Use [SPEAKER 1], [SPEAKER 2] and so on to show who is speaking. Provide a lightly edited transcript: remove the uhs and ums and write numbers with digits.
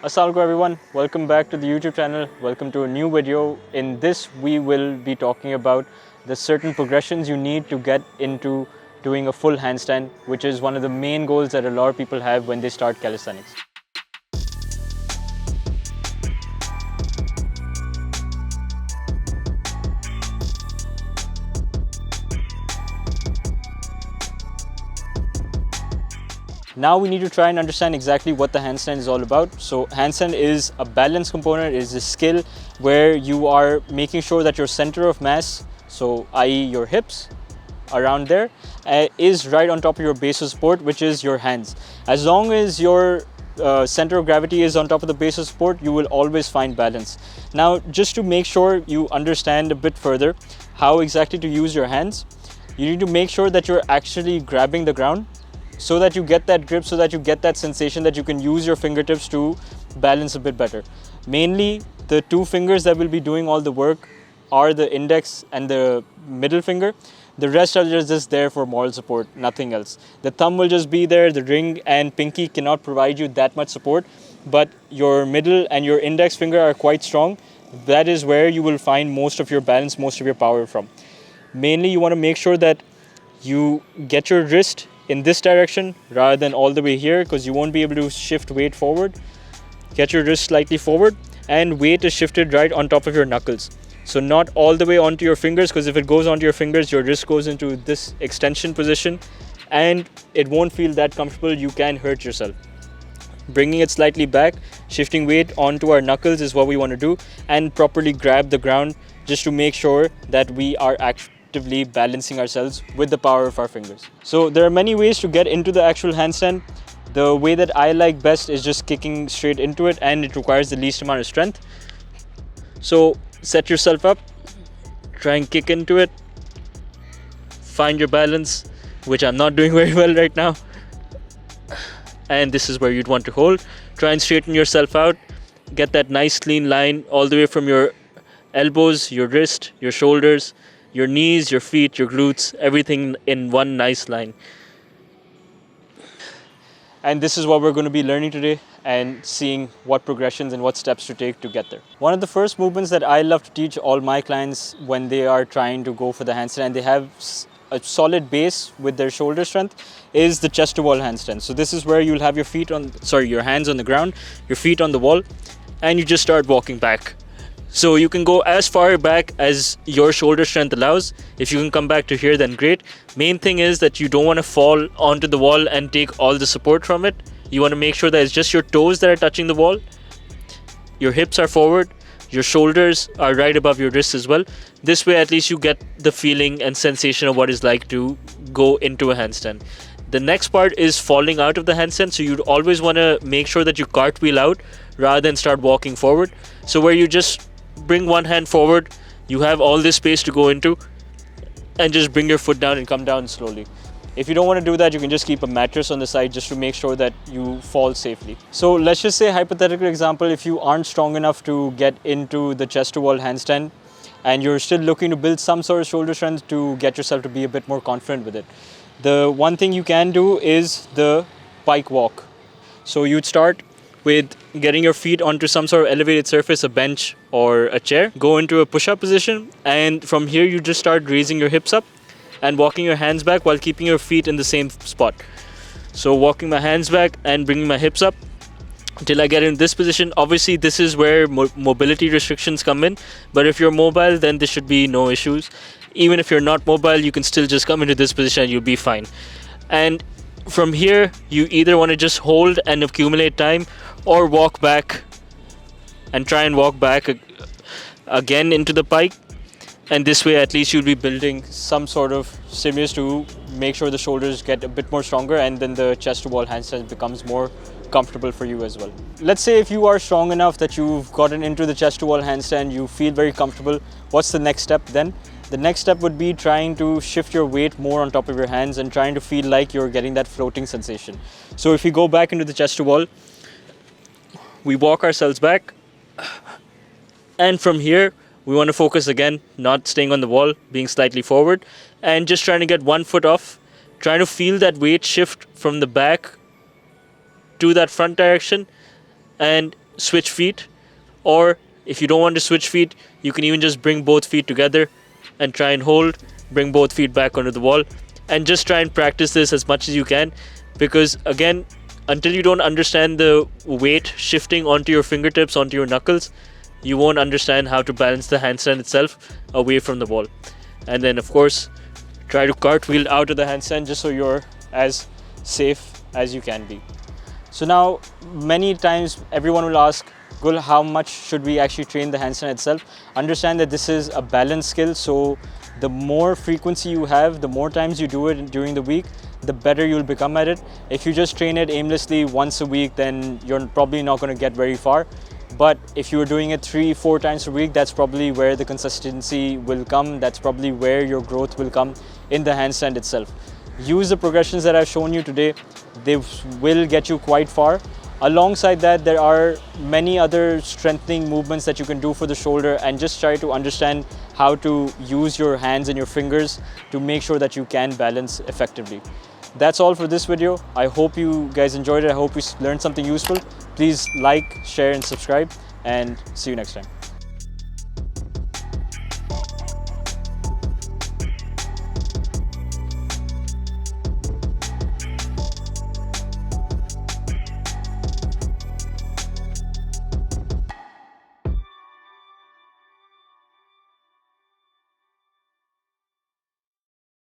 [SPEAKER 1] Assalamualaikum everyone, welcome back to the YouTube channel. Welcome to a new video. In this we will be talking about the certain progressions you need to get into doing a full handstand, which is one of the main goals that a lot of people have when they start calisthenics. Now we need to try and understand exactly what the handstand is all about. So handstand is a balance component, it is a skill where you are making sure that your center of mass, so i.e. your hips, around there, is right on top of your base of support, which is your hands. As long as your center of gravity is on top of the base of support, you will always find balance. Now, just to make sure you understand a bit further how exactly to use your hands, you need to make sure that you're actually grabbing the ground so that you get that grip, so that you get that sensation that you can use your fingertips to balance a bit better. Mainly, the two fingers that will be doing all the work are the index and the middle finger. The rest are just there for moral support, nothing else. The thumb will just be there, the ring and pinky cannot provide you that much support, but your middle and your index finger are quite strong. That is where you will find most of your balance, most of your power from. Mainly, you want to make sure that you get your wrist in this direction rather than all the way here, because you won't be able to shift weight forward. Get your wrist slightly forward and weight is shifted right on top of your knuckles. So not all the way onto your fingers, because if it goes onto your fingers, your wrist goes into this extension position and it won't feel that comfortable. You can hurt yourself. Bringing it slightly back, shifting weight onto our knuckles is what we want to do, and properly grab the ground just to make sure that we are actively balancing ourselves with the power of our fingers. So there are many ways to get into the actual handstand. The way that I like best is just kicking straight into it, and it requires the least amount of strength. So set yourself up, try and kick into it, find your balance, which I'm not doing very well right now, and this is where you'd want to hold. Try and straighten yourself out, get that nice clean line all the way from your elbows, your wrist, your shoulders, your knees, your feet, your glutes, everything in one nice line. And this is what we're going to be learning today and seeing what progressions and what steps to take to get there. One of the first movements that I love to teach all my clients when they are trying to go for the handstand and they have a solid base with their shoulder strength is the chest to wall handstand. So this is where you'll have your hands on the ground, your feet on the wall, and you just start walking back. So you can go as far back as your shoulder strength allows. If you can come back to here, then great. Main thing is that you don't want to fall onto the wall and take all the support from it. You want to make sure that it's just your toes that are touching the wall. Your hips are forward. Your shoulders are right above your wrists as well. This way, at least you get the feeling and sensation of what it's like to go into a handstand. The next part is falling out of the handstand. So you'd always want to make sure that you cartwheel out rather than start walking forward. So where you just bring one hand forward, you have all this space to go into, and just bring your foot down and come down slowly. If you don't want to do that, you can just keep a mattress on the side just to make sure that you fall safely. So let's just say, hypothetical example, if you aren't strong enough to get into the chest to wall handstand and you're still looking to build some sort of shoulder strength to get yourself to be a bit more confident with it, the one thing you can do is the pike walk. So you'd start with getting your feet onto some sort of elevated surface, a bench or a chair. Go into a push-up position, and from here you just start raising your hips up and walking your hands back while keeping your feet in the same spot. So walking my hands back and bringing my hips up till I get in this position. Obviously this is where mobility restrictions come in, but if you're mobile, then there should be no issues. Even if you're not mobile, you can still just come into this position and you'll be fine. And from here, you either want to just hold and accumulate time, or walk back and try and walk back again into the pike. And this way, at least you'll be building some sort of stimulus to make sure the shoulders get a bit more stronger, and then the chest to wall handstand becomes more comfortable for you as well. Let's say if you are strong enough that you've gotten into the chest to wall handstand, you feel very comfortable. What's the next step then? The next step would be trying to shift your weight more on top of your hands and trying to feel like you're getting that floating sensation. So if we go back into the chest to wall, we walk ourselves back, and from here we want to focus again, not staying on the wall, being slightly forward, and just trying to get one foot off, trying to feel that weight shift from the back to that front direction, and
[SPEAKER 2] switch feet, or if you don't want to switch feet, you can even just bring both feet together and try and hold, bring both feet back onto the wall, and just try and practice this as much as you can, because again, until you don't understand the weight shifting onto your fingertips, onto your knuckles, you won't understand how to balance the handstand itself away from the wall. And then, of course, try to cartwheel out of the handstand just so you're as safe as you can be. So now, many times everyone will ask, Gul, how much should we actually train the handstand itself? Understand that this is a balance skill, so the more frequency you have, the more times you do it during the week, the better you'll become at it. If you just train it aimlessly once a week, then you're probably not going to get very far. But if you're doing it 3-4 times a week, that's probably where the consistency will come. That's probably where your growth will come in the handstand itself. Use the progressions that I've shown you today. They will get you quite far. Alongside that, there are many other strengthening movements that you can do for the shoulder, and just try to understand how to use your hands and your fingers to make sure that you can balance effectively. That's all for this video. I hope you guys enjoyed it. I hope you learned something useful. Please like, share and subscribe, and see you next time.